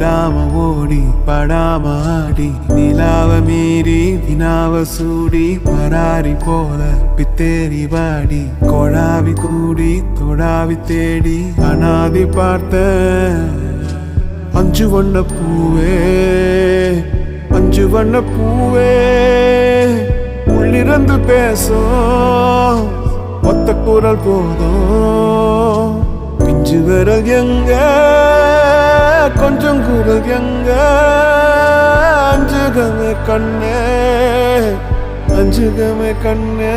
விடாம ஓடி படாம ஆடி நிலாவ மீறி வினாவ சூடி பராரி போல பித்தேரி வாடி கொடாவி கூடி தொடாவி தேடி அனாதி பார்த்த அஞ்சு வண்ண பூவே அஞ்சு வண்ண பூவே உள்ளிருந்து பேசும் ஒத்த குரல் போதும் பிஞ்சு விரல் எங்க கொஞ்சம் குரல் எங்க அஞ்சுகமே கண்ணே அஞ்சுகமே கண்ணே